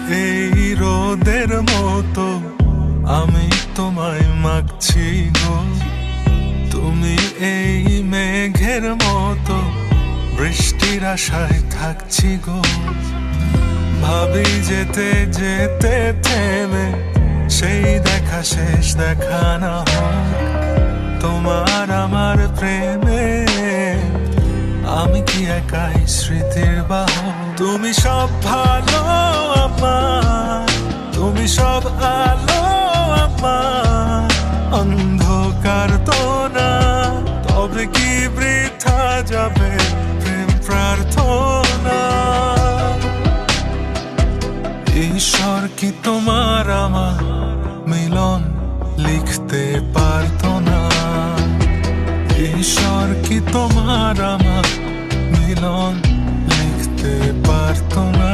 এই রোদের মতো আমি তোমায় মাগছি গো, তুমি এই মেঘের মতো বৃষ্টির আশায় থাকছি গো। ভাবি যেতে যেতে থেমে সেই দেখা শেষ দেখা না হোক, তোমার আমার প্রেমে আমি কি একাই স্মৃতির বাহক। তুমি সব ভালো আমার, তুমি সব আলো আমার, অন্ধকার তো না, তবে কি বৃথা যাবে প্রেম প্রার্থনা। ঈশ্বর কি তোমার আমার মিলন লিখতে পারতো না? ঈশ্বর কি তোমার আমার মিলন লিখতে পারতো না?